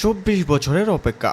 ২৪ বছরের অপেক্ষা।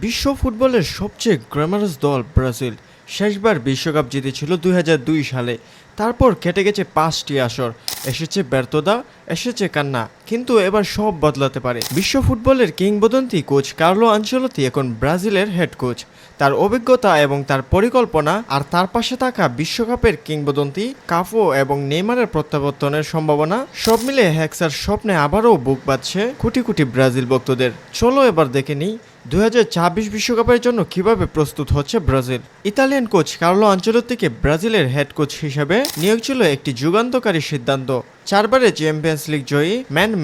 বিশ্ব ফুটবলের সবচেয়ে গ্ল্যামারাস দল ব্রাজিল শেষবার বিশ্বকাপ জিতেছিল ২০০২ সালে। তারপর কেটে গেছে ৫টি আসর, এসেছে ব্যর্থতা, এসেছে কান্না, কিন্তু এবার সব বদলাতে পারে। বিশ্ব ফুটবলের কিংবদন্তি কোচ কার্লো আনচেলত্তি এখন ব্রাজিলের হেড কোচ। তার অভিজ্ঞতা এবং তার পরিকল্পনা, আর তার পাশে থাকা বিশ্বকাপের কিংবদন্তি কাফু এবং নেইমারের প্রত্যাবর্তনের সম্ভাবনা, সব মিলে হেক্সার স্বপ্নে আবারও বুক বাঁধছে কোটি কোটি ব্রাজিল ভক্তদের। চলো এবার দেখে নিই ২০২৬ বিশ্বকাপের জন্য কিভাবে প্রস্তুত হচ্ছে ব্রাজিল। ইতালিয়ান কোচ কার্লো আনচেলত্তিকে ব্রাজিলের হেড কোচ হিসেবে নিয়োগ ছিল একটি যুগান্তকারী সিদ্ধান্ত। 4 বারে চ্যাম্পিয়ন্স লিগ জয়ী,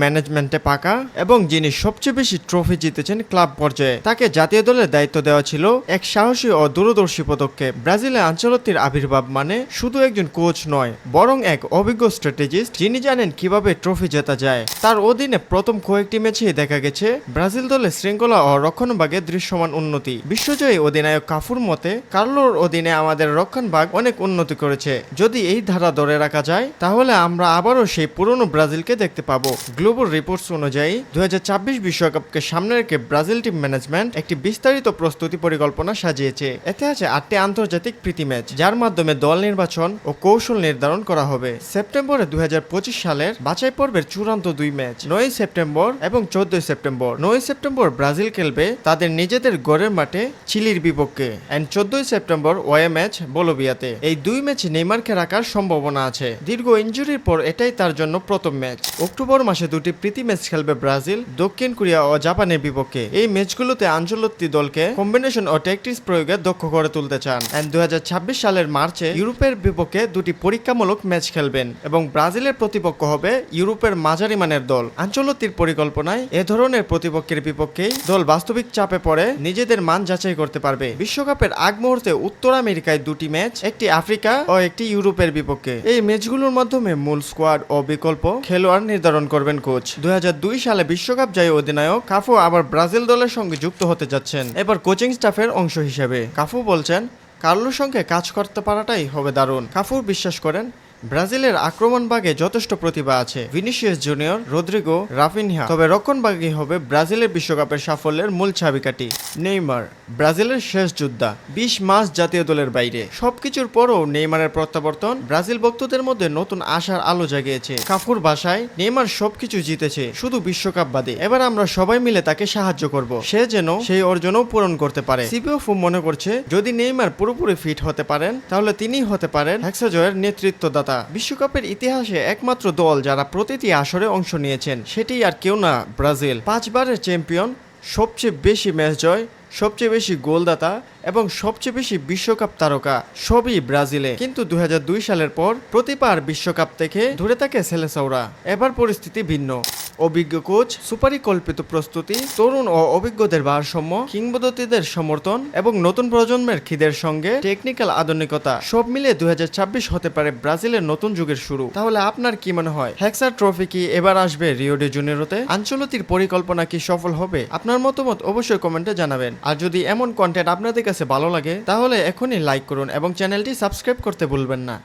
ম্যানেজমেন্টে পাকা এবং যিনি সবচেয়ে বেশি ট্রফি জিতেছেন ক্লাব পর্যায়ে, তাকে জাতীয় দলের দায়িত্ব দেওয়া ছিল এক সাহসী ও দূরদর্শী পদক্ষেপ। ব্রাজিলে আনচেলত্তির আবির্ভাব মানে শুধু একজন কোচ নয়, বরং এক অভিজ্ঞ স্ট্র্যাটেজিস্ট যিনি জানেন কিভাবে ট্রফি জেতা যায়। তার অধীনে প্রথম কয়েকটি ম্যাচেই দেখা গেছে ব্রাজিল দলের শৃঙ্খলা ও রক্ষণভাগে দৃশ্যমান উন্নতি। বিশ্বজয়ী অধিনায়ক কাফুর মতে, কার্লোর অধীনে আমাদের রক্ষণভাগ অনেক উন্নতি করেছে। যদি এই ধারা ধরে রাখা যায়, তাহলে আমরা আবারও সেই পুরনো ব্রাজিলকে দেখতে পাবো। গ্লোবাল রিপোর্টস অনুযায়ী ২০২৬ বিশ্বকাপকে সামনে রেখে ব্রাজিল টিম ম্যানেজমেন্ট একটি বিস্তারিত প্রস্তুতি পরিকল্পনা সাজিয়েছে। এতে আছে 8টি আন্তর্জাতিক প্রীতি ম্যাচ, যার মাধ্যমে দল নির্বাচন ও কৌশল নির্ধারণ করা হবে। সেপ্টেম্বরে ২০২৫ সালের বাছাই পর্বের চূড়ান্ত 2 ম্যাচ 9 সেপ্টেম্বর এবং 14 সেপ্টেম্বর। 9 সেপ্টেম্বর ব্রাজিল খেলবে তাদের নিজেদের গড়ের মাঠে চিলির বিপক্ষে, এন্ড 14 সেপ্টেম্বর ওয়ে ম্যাচ বলোভিয়াতে। এই 2 ম্যাচ নেইমারকে রাখার সম্ভাবনা আছে। দীর্ঘ ইনজুরির পর এটাই তার জন্য প্রথম ম্যাচ। অক্টোবর মাসে 2টি প্রীতি ম্যাচ খেলবে ব্রাজিল, দক্ষিণ কোরিয়া ও জাপানের বিপক্ষে। এই ম্যাচগুলোতে আনচেলত্তি দলকে কম্বিনেশন ও ট্যাকটিক্স প্রয়োগে দক্ষ করে তুলতে চান। এন্ড ২০২৬ সালের মার্চে ইউরোপের বিপক্ষে 2টি পরীক্ষামূলক ম্যাচ খেলবেন এবং ব্রাজিলের প্রতিপক্ষ হবে ইউরোপের মাঝারি মানের দল। আনচেলত্তির পরিকল্পনায় এ ধরনের প্রতিপক্ষের বিপক্ষেই দল বাস্তবিক চাপে পড়ে নিজেদের মান যাচাই করতে পারবে। বিশ্বকাপের আগ মুহূর্তে উত্তর আমেরিকায় 2টি ম্যাচ, একটি আফ্রিকা ও একটি ইউরোপের বিপক্ষে। এই ম্যাচগুলোর মাধ্যমে মূল স্কোয়াড ও বিকল্প খেলোয়াড় নির্ধারণ করবেন কোচ। ২০০২ সালে বিশ্বকাপ জয়ী অধিনায়ক কাফু আবার ব্রাজিল দলের সঙ্গে যুক্ত হতে যাচ্ছেন, এবার কোচিং স্টাফের অংশ হিসেবে। কাফু বলছেন, কার্লোর সঙ্গে কাজ করতে পারাটাই হবে দারুণ। কাফু বিশ্বাস করেন, ব্রাজিলের আক্রমণ ভাগে যথেষ্ট প্রতিভা আছে, ভিনিসিয়াস জুনিয়র, রদ্রিগো, রাফিনহা। তবে রক্ষণ ভাগই হবে ব্রাজিলের বিশ্বকাপের সাফল্যের মূল চাবিকাঠি। নেইমার ব্রাজিলের শেষ যোদ্ধা, 20 মাস জাতীয় দলের বাইরে। সবকিছুর পরও নেইমারের প্রত্যাবর্তন ব্রাজিল ভক্তদের মধ্যে নতুন আশার আলো জাগিয়েছে। কাফুর ভাষায়, নেইমার সবকিছু জিতেছে, শুধু বিশ্বকাপ বাদে। এবার আমরা সবাই মিলে তাকে সাহায্য করব, সে যেন সেই অর্জনও পূরণ করতে পারে। সিপিএফও মনে করছে, যদি নেইমার পুরোপুরি ফিট হতে পারেন, তাহলে তিনিই হতে পারেন হেক্সা জয়ের নেতৃত্বদাতা। বিশ্বকাপের ইতিহাসে একমাত্র দল যারা প্রতিটি আসরে অংশ নিয়েছেন, সেটি আর কেউ না, ব্রাজিল। 5 বারের চ্যাম্পিয়ন, সবচেয়ে বেশি ম্যাচ জয়, সবচেয়ে বেশি গোলদাতা এবং সবচেয়ে বেশি বিশ্বকাপ তারকা, সবই ব্রাজিলে। কিন্তু ২০০২ সালের পর প্রতিবার বিশ্বকাপ থেকে দূরে থাকে সেলেসাওরা। এবার পরিস্থিতি ভিন্ন। অভিজ্ঞ কোচ, সুপরিকল্পিত প্রস্তুতি, তরুণ ও অভিজ্ঞদের ভারসাম্য, কিংবদন্তিদের সমর্থন এবং নতুন প্রজন্মের খিদের সঙ্গে টেকনিক্যাল আধুনিকতা, সব মিলে ২০২৬ হতে পারে ব্রাজিলের নতুন যুগের শুরু। তাহলে আপনার কি মনে হয়, হেক্সার ট্রফি কি এবার আসবে রিও ডি জেনিরোতে? আনচেলত্তির পরিকল্পনা কি সফল হবে? আপনার মতামত অবশ্যই কমেন্টে জানাবেন। আর যদি এমন কন্টেন্ট আপনাদের কাছে ভালো লাগে, তাহলে এখনই লাইক করুন এবং চ্যানেলটি সাবস্ক্রাইব করতে ভুলবেন না।